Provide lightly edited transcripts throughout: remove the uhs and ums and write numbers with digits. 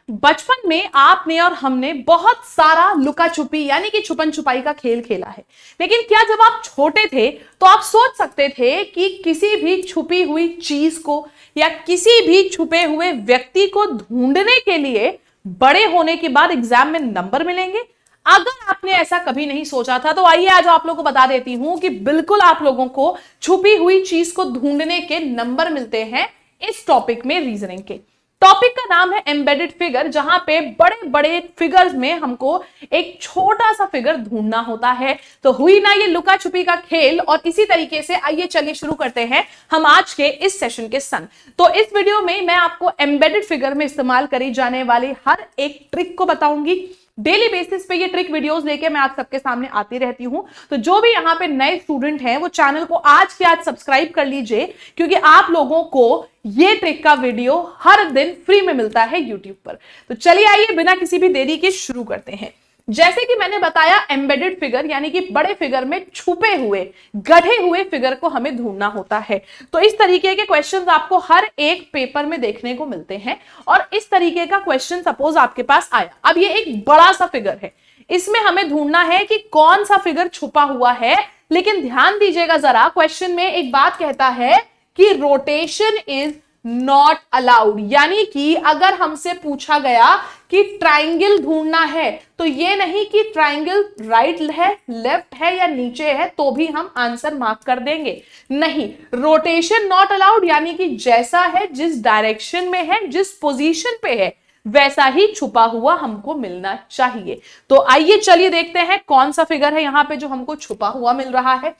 बचपन में आपने और हमने बहुत सारा लुका छुपी यानी कि छुपन छुपाई का खेल खेला है। लेकिन क्या जब आप छोटे थे तो आप सोच सकते थे कि किसी भी छुपी हुई चीज को या किसी भी छुपे हुए व्यक्ति को ढूंढने के लिए बड़े होने के बाद एग्जाम में नंबर मिलेंगे? अगर आपने ऐसा कभी नहीं सोचा था तो आइए आज आप लोगों को बता देती हूं कि बिल्कुल आप लोगों को छुपी हुई चीज को ढूंढने के नंबर मिलते हैं इस टॉपिक में, रीजनिंग के। टॉपिक का नाम है एम्बेडेड फिगर, जहां पे बड़े बड़े फिगर्स में हमको एक छोटा सा फिगर ढूंढना होता है। तो हुई ना ये लुका छुपी का खेल। और इसी तरीके से आइए चलिए शुरू करते हैं हम आज के इस सेशन के संग। तो इस वीडियो में मैं आपको एम्बेडेड फिगर में इस्तेमाल करी जाने वाली हर एक ट्रिक को बताऊंगी। डेली बेसिस पे ये ट्रिक वीडियोस लेके मैं आप सबके सामने आती रहती हूं। तो जो भी यहाँ पे नए स्टूडेंट हैं वो चैनल को आज के आज सब्सक्राइब कर लीजिए, क्योंकि आप लोगों को ये ट्रिक का वीडियो हर दिन फ्री में मिलता है यूट्यूब पर। तो चलिए आइए बिना किसी भी देरी के शुरू करते हैं। जैसे कि मैंने बताया, एम्बेडेड फिगर यानी कि बड़े फिगर में छुपे हुए गढ़े हुए फिगर को हमें ढूंढना होता है। तो इस तरीके के क्वेश्चंस आपको हर एक पेपर में देखने को मिलते हैं। और इस तरीके का क्वेश्चन सपोज आपके पास आया, अब ये एक बड़ा सा फिगर है, इसमें हमें ढूंढना है कि कौन सा फिगर छुपा हुआ है। लेकिन ध्यान दीजिएगा जरा, क्वेश्चन में एक बात कहता है कि रोटेशन इज नॉट अलाउड। यानी कि अगर हमसे पूछा गया कि ट्राइंगल ढूंढना है तो ये नहीं कि ट्राइंगल राइट है, लेफ्ट है या नीचे है तो भी हम आंसर मार्क कर देंगे। नहीं, रोटेशन नॉट अलाउड यानी कि जैसा है, जिस डायरेक्शन में है, जिस पोजीशन पे है, वैसा ही छुपा हुआ हमको मिलना चाहिए। तो आइए चलिए देखते हैं कौन सा फिगर है यहां पे जो हमको छुपा हुआ मिल रहा है।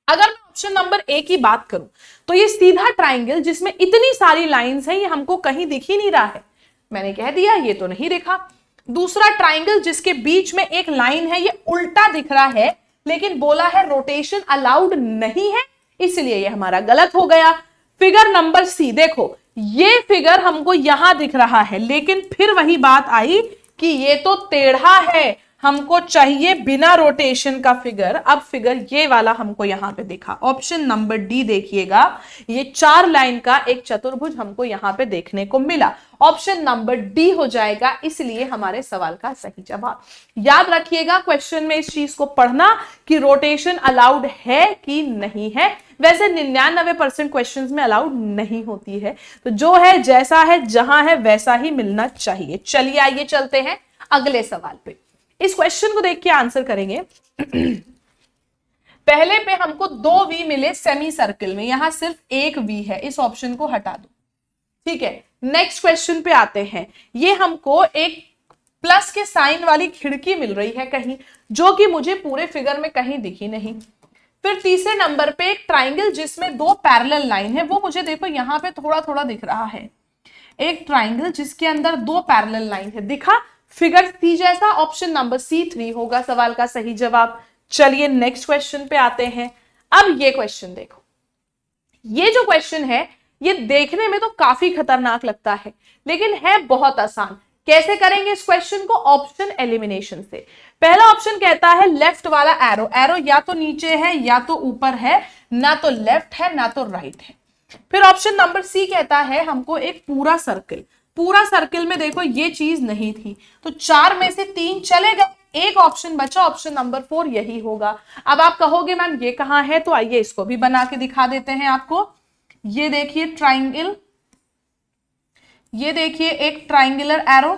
अगर मैं ऑप्शन नंबर ए की बात करूं तो ये सीधा ट्राइंगल जिसमें इतनी सारी लाइंस हैं, ये हमको कहीं दिख ही नहीं रहा है। मैंने कह दिया ये तो नहीं दिखा। दूसरा ट्राइंगल जिसके बीच में एक लाइन है, ये उल्टा दिख रहा है, लेकिन बोला है रोटेशन अलाउड नहीं है, इसलिए ये हमारा गलत हो गया। फिगर नंबर सी देखो, ये फिगर हमको यहां दिख रहा है, लेकिन फिर वही बात आई कि ये तो टेढ़ा है, हमको चाहिए बिना रोटेशन का फिगर। अब फिगर ये वाला हमको यहां पे दिखा, ऑप्शन नंबर डी देखिएगा, ये 4 लाइन का एक चतुर्भुज हमको यहां पे देखने को मिला। ऑप्शन नंबर डी हो जाएगा इसलिए हमारे सवाल का सही जवाब। याद रखिएगा क्वेश्चन में इस चीज को पढ़ना कि रोटेशन अलाउड है कि नहीं है। वैसे 99% क्वेश्चंस में अलाउड नहीं होती है, तो जो है जैसा है जहां है वैसा ही मिलना चाहिए। चलिए आइए चलते हैं अगले सवाल पे। इस क्वेश्चन को देख के आंसर करेंगे। पहले पे हमको 2 वी मिले सेमी सर्कल में, यहां सिर्फ एक वी है, इस ऑप्शन को हटा दो। ठीक है, नेक्स्ट क्वेश्चन पे आते हैं। ये हमको एक प्लस के साइन वाली खिड़की मिल रही है कहीं, जो कि मुझे पूरे फिगर में कहीं दिखी नहीं। फिर तीसरे नंबर पे एक ट्राइंगल जिसमें 2 पैरेलल लाइन है, वो मुझे देखो यहां पे थोड़ा थोड़ा दिख रहा है। एक ट्राइंगल जिसके अंदर 2 पैरेलल लाइन है, दिखा फिगर सी जैसा। ऑप्शन नंबर सी 3 होगा सवाल का सही जवाब। चलिए नेक्स्ट क्वेश्चन पे आते हैं। अब ये क्वेश्चन देखो, ये जो क्वेश्चन है ये देखने में तो काफी खतरनाक लगता है, लेकिन है बहुत आसान। कैसे करेंगे इस क्वेश्चन को? ऑप्शन एलिमिनेशन से। पहला ऑप्शन कहता है लेफ्ट वाला एरो, एरो या तो नीचे है या तो ऊपर है, ना तो लेफ्ट है ना तो राइट है। फिर ऑप्शन नंबर सी कहता है हमको एक पूरा सर्कल, पूरा सर्कल में देखो ये चीज नहीं थी, तो 4 में से 3 चले गए, एक ऑप्शन बचा, ऑप्शन नंबर 4 यही होगा। अब आप कहोगे मैम ये कहां है, तो आइए इसको भी बना के दिखा देते हैं आपको। ये देखिए ट्राइंगल, ये देखिए एक ट्राइंगुलर एरो,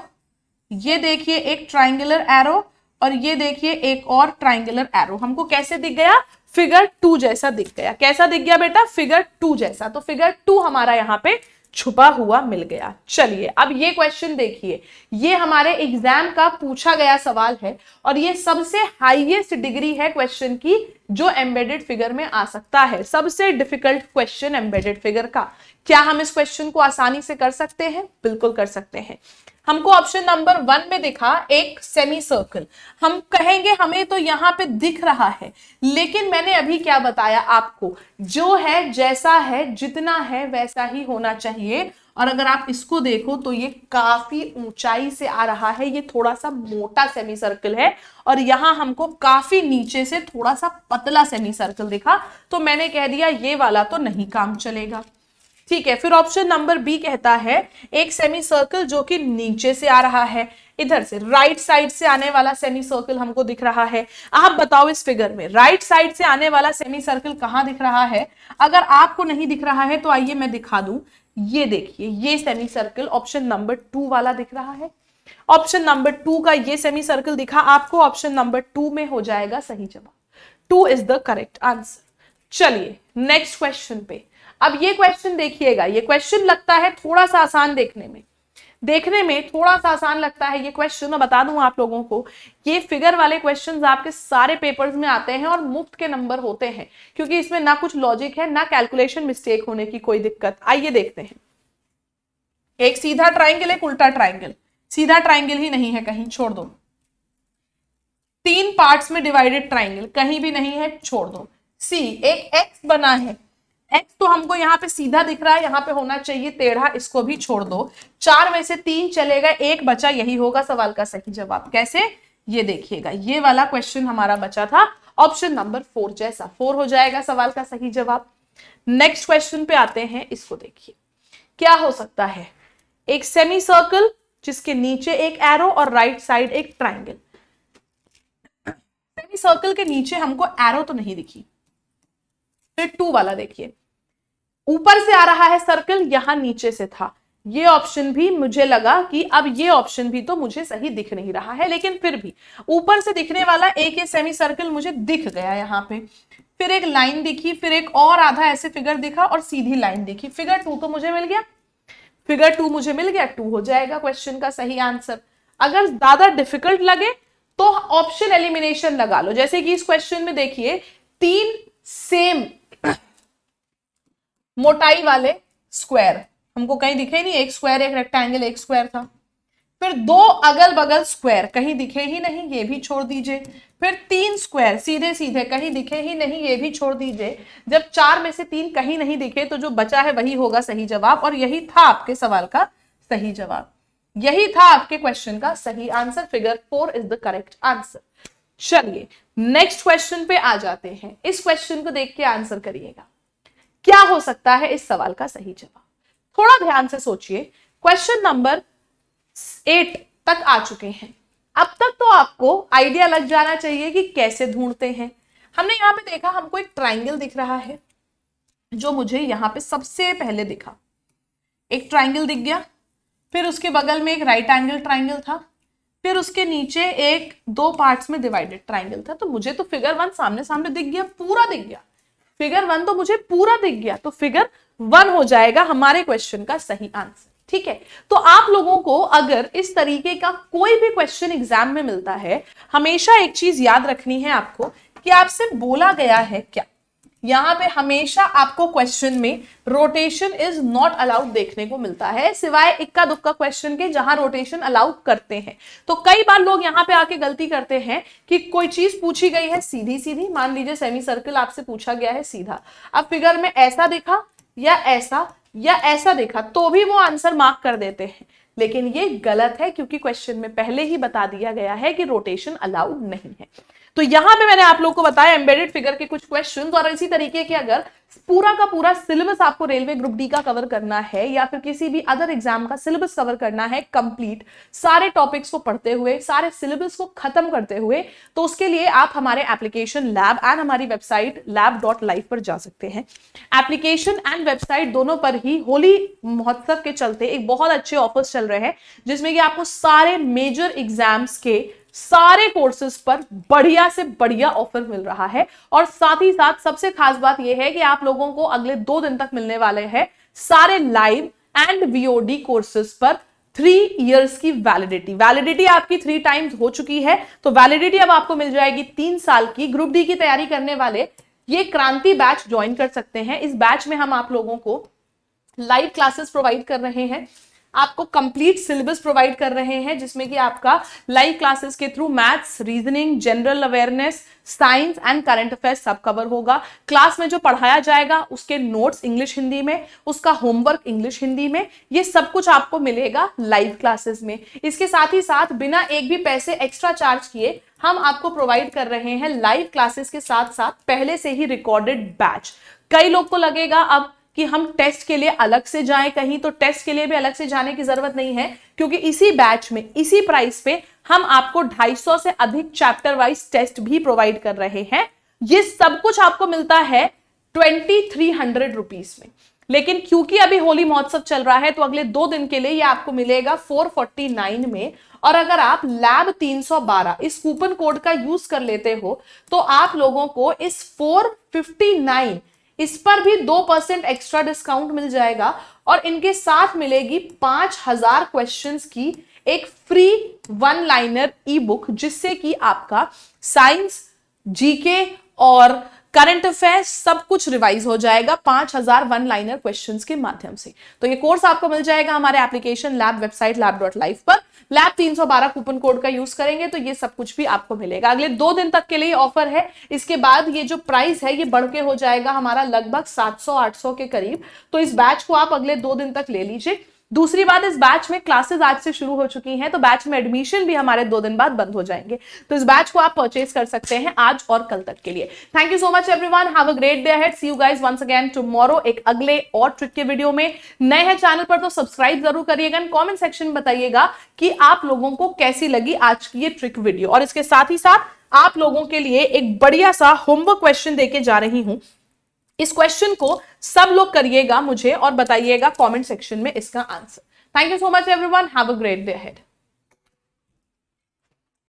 ये देखिए एक ट्राइंगुलर एरो, और ये देखिए एक और ट्राइंगुलर एरो। हमको कैसे दिख गया? फिगर 2 जैसा दिख गया। कैसा दिख गया बेटा? फिगर 2 जैसा। तो फिगर 2 हमारा यहाँ पे छुपा हुआ मिल गया। चलिए अब ये क्वेश्चन देखिए, ये हमारे एग्जाम का पूछा गया सवाल है और ये सबसे हाईएस्ट डिग्री है क्वेश्चन की जो एम्बेडेड फिगर में आ सकता है। सबसे डिफिकल्ट क्वेश्चन एम्बेडेड फिगर का। क्या हम इस क्वेश्चन को आसानी से कर सकते हैं? बिल्कुल कर सकते हैं। हमको ऑप्शन नंबर 1 में दिखा एक सेमी सर्कल, हम कहेंगे हमें तो यहां पे दिख रहा है, लेकिन मैंने अभी क्या बताया आपको, जो है जैसा है जितना है वैसा ही होना चाहिए। और अगर आप इसको देखो तो ये काफी ऊंचाई से आ रहा है, ये थोड़ा सा मोटा सेमी सर्कल है, और यहां हमको काफी नीचे से थोड़ा सा पतला सेमी सर्कल दिखा, तो मैंने कह दिया ये वाला तो नहीं काम चलेगा। ठीक है, फिर ऑप्शन नंबर बी कहता है एक सेमी सर्कल जो कि नीचे से आ रहा है, इधर से राइट साइड से आने वाला सेमी सर्कल हमको दिख रहा है। आप बताओ इस फिगर में राइट साइड से आने वाला सेमी सर्कल कहां दिख रहा है? अगर आपको नहीं दिख रहा है तो आइए मैं दिखा दूं। ये देखिए, ये सेमी सर्कल ऑप्शन नंबर 2 वाला दिख रहा है। ऑप्शन नंबर 2 का ये सेमी सर्कल दिखा आपको, ऑप्शन नंबर 2 में हो जाएगा सही जवाब। 2 इज द करेक्ट आंसर। चलिए नेक्स्ट क्वेश्चन पे। अब ये क्वेश्चन देखिएगा, ये क्वेश्चन लगता है थोड़ा सा आसान देखने में थोड़ा सा आसान लगता है ये क्वेश्चन। मैं बता दूं आप लोगों को, ये फिगर वाले क्वेश्चंस आपके सारे पेपर्स में आते हैं और मुफ्त के नंबर होते हैं, क्योंकि इसमें ना कुछ लॉजिक है ना कैलकुलेशन मिस्टेक होने की कोई दिक्कत। आइए देखते हैं। एक सीधा ट्राइंगल, एक उल्टा ट्राइंगल। सीधा ट्राइंगल ही नहीं है कहीं, छोड़ दो। 3 पार्ट्स में डिवाइडेड ट्राइंगल कहीं भी नहीं है, छोड़ दो। सी, एक एक्स बना है, एक्स तो हमको यहाँ पे सीधा दिख रहा है, यहाँ पे होना चाहिए टेढ़ा, इसको भी छोड़ दो। 4 में से 3 चलेगा, 1 बचा, यही होगा सवाल का सही जवाब। कैसे? ये देखिएगा, ये वाला क्वेश्चन हमारा बचा था ऑप्शन नंबर 4 जैसा। 4 हो जाएगा सवाल का सही जवाब। नेक्स्ट क्वेश्चन पे आते हैं, इसको देखिए क्या हो सकता है। एक सेमी सर्कल जिसके नीचे एक एरो और राइट साइड एक ट्राइंगल। सेमी सर्कल के नीचे हमको एरो तो नहीं दिखी। फिर 2 वाला देखिए, ऊपर से आ रहा है सर्कल, यहां नीचे से था। ये ऑप्शन भी मुझे लगा कि अब ये ऑप्शन भी तो मुझे सही दिख नहीं रहा है, लेकिन फिर भी ऊपर से दिखने वाला एक ये सेमी सर्कल मुझे दिख गया यहाँ पे। फिर एक लाइन दिखी, फिर एक और आधा ऐसे फिगर दिखा और सीधी लाइन दिखी। फिगर 2 तो मुझे मिल गया, फिगर 2 मुझे मिल गया। 2 हो जाएगा क्वेश्चन का सही आंसर। अगर ज्यादा डिफिकल्ट लगे तो ऑप्शन एलिमिनेशन लगा लो। जैसे कि इस क्वेश्चन में देखिए 3 सेम मोटाई वाले स्क्वायर हमको कहीं दिखे नहीं, एक स्क्वायर एक रेक्टेंगल एक स्क्वायर था। फिर 2 अगल बगल स्क्वायर कहीं दिखे ही नहीं, ये भी छोड़ दीजिए। फिर 3 स्क्वायर सीधे सीधे कहीं दिखे ही नहीं, ये भी छोड़ दीजिए। जब 4 में से 3 कहीं नहीं दिखे तो जो बचा है वही होगा सही जवाब, और यही था आपके सवाल का सही जवाब, यही था आपके क्वेश्चन का सही answer. Figure 4 is the correct answer. चलिए नेक्स्ट क्वेश्चन पे आ जाते हैं। इस क्वेश्चन को देख के आंसर करिएगा, क्या हो सकता है इस सवाल का सही जवाब। थोड़ा ध्यान से सोचिए। क्वेश्चन नंबर 8 तक आ चुके हैं। अब तक तो आपको आइडिया लग जाना चाहिए कि कैसे ढूंढते हैं। हमने यहाँ पे देखा, हमको एक ट्राइंगल दिख रहा है जो मुझे यहाँ पे सबसे पहले दिखा। एक ट्राइंगल दिख गया, फिर उसके बगल में एक राइट एंगल ट्राइंगल था, फिर उसके नीचे एक 2 पार्ट्स में डिवाइडेड ट्राइंगल था। तो मुझे तो फिगर 1 सामने सामने दिख गया, पूरा दिख गया। फिगर 1 तो मुझे पूरा दिख गया, तो फिगर 1 हो जाएगा हमारे क्वेश्चन का सही आंसर। ठीक है, तो आप लोगों को अगर इस तरीके का कोई भी क्वेश्चन एग्जाम में मिलता है, हमेशा एक चीज याद रखनी है आपको कि आपसे बोला गया है क्या। यहां पे हमेशा आपको क्वेश्चन में रोटेशन इज नॉट अलाउड देखने को मिलता है, सिवाय इक्का दुक्का क्वेश्चन के जहां रोटेशन अलाउ करते हैं। तो कई बार लोग यहां पे आके गलती करते हैं कि कोई चीज पूछी गई है सीधी सीधी, मान लीजिए सेमी सर्कल आपसे पूछा गया है सीधा, अब फिगर में ऐसा दिखा या ऐसा दिखा तो भी वो आंसर मार्क कर देते हैं, लेकिन ये गलत है, क्योंकि क्वेश्चन में पहले ही बता दिया गया है कि रोटेशन अलाउड नहीं है। तो यहां पे मैंने आप लोगों को बताया एम्बेडेड फिगर के कुछ क्वेश्चंस, और इसी तरीके के अगर पूरा का पूरा सिलेबस आपको रेलवे ग्रुप डी का कवर करना है या फिर किसी भी अदर एग्जाम का सिलेबस कवर करना है कंप्लीट, सारे टॉपिक्स को पढ़ते हुए, सारे सिलेबस को खत्म करते हुए, तो उसके लिए आप हमारे एप्लीकेशन लैब एंड हमारी वेबसाइट lab.live पर जा सकते हैं। एप्लीकेशन एंड वेबसाइट दोनों पर ही होली महोत्सव के चलते एक बहुत अच्छे ऑफर्स चल रहे हैं, जिसमें कि आपको सारे मेजर एग्जाम्स के सारे कोर्सेज पर बढ़िया से बढ़िया ऑफर मिल रहा है। और साथ ही साथ सबसे खास बात यह है कि आप लोगों को अगले 2 दिन तक मिलने वाले हैं सारे लाइव एंड वीओडी कोर्सेज पर 3 इयर्स की वैलिडिटी आपकी 3 टाइम्स हो चुकी है, तो वैलिडिटी अब आपको मिल जाएगी 3 साल की। ग्रुप डी की तैयारी करने वाले ये क्रांति बैच ज्वाइन कर सकते हैं। इस बैच में हम आप लोगों को लाइव क्लासेस प्रोवाइड कर रहे हैं, आपको कंप्लीट सिलेबस प्रोवाइड कर रहे हैं, जिसमें कि आपका लाइव क्लासेस के through maths, reasoning, general awareness, science and current affairs सब कवर होगा। क्लास में जो पढ़ाया जाएगा उसके नोट्स इंग्लिश हिंदी में, उसका होमवर्क इंग्लिश हिंदी में, ये सब कुछ आपको मिलेगा लाइव क्लासेस में। इसके साथ ही साथ बिना एक भी पैसे एक्स्ट्रा चार्ज किए हम आपको प्रोवाइड कर रहे हैं लाइव क्लासेस के साथ साथ पहले से ही रिकॉर्डेड बैच। कई लोग को लगेगा अब कि हम टेस्ट के लिए अलग से जाएं कहीं, तो टेस्ट के लिए भी अलग से जाने की जरूरत नहीं है, क्योंकि इसी बैच में इसी प्राइस पे हम आपको 250 से अधिक चैप्टर वाइज टेस्ट भी प्रोवाइड कर रहे हैं। ये सब कुछ आपको मिलता है 2300 रुपीज में। लेकिन क्योंकि अभी होली महोत्सव चल रहा है तो अगले 2 दिन के लिए ये आपको मिलेगा 449 में। और अगर आप लैब 312 इस कूपन कोड का यूज कर लेते हो तो आप लोगों को इस 459 इस पर भी 2% एक्स्ट्रा डिस्काउंट मिल जाएगा, और इनके साथ मिलेगी 5000 क्वेश्चंस की एक फ्री 1 लाइनर ई बुक, जिससे कि आपका साइंस, जीके और करंट अफेयर्स सब कुछ रिवाइज हो जाएगा 5000 1 लाइनर क्वेश्चंस के माध्यम से। तो ये कोर्स आपको मिल जाएगा हमारे एप्लीकेशन लैब वेबसाइट lab.live पर। लैब 312 कूपन कोड का यूज करेंगे तो ये सब कुछ भी आपको मिलेगा। अगले 2 दिन तक के लिए ऑफर है, इसके बाद ये जो प्राइस है ये बढ़ के हो जाएगा हमारा लगभग 700-800 के करीब। तो इस बैच को आप अगले 2 दिन तक ले लीजिए। दूसरी बात, इस बैच में क्लासेस आज से शुरू हो चुकी हैं, तो बैच में एडमिशन भी हमारे 2 दिन बाद बंद हो जाएंगे। तो इस बैच को आप परचेज कर सकते हैं आज और कल तक के लिए। Thank you so much everyone, have a great day ahead, see you guys once again tomorrow एक अगले और ट्रिक के वीडियो में। नए हैं चैनल पर तो सब्सक्राइब जरूर करिएगा, कमेंट सेक्शन में बताइएगा कि आप लोगों को कैसी लगी आज की ये ट्रिक वीडियो। और इसके साथ ही साथ आप लोगों के लिए एक बढ़िया सा होमवर्क क्वेश्चन देके जा रही हूं। इस क्वेश्चन को सब लोग करिएगा मुझे और बताइएगा कमेंट सेक्शन में इसका answer. Thank you so much everyone. Have a great day ahead.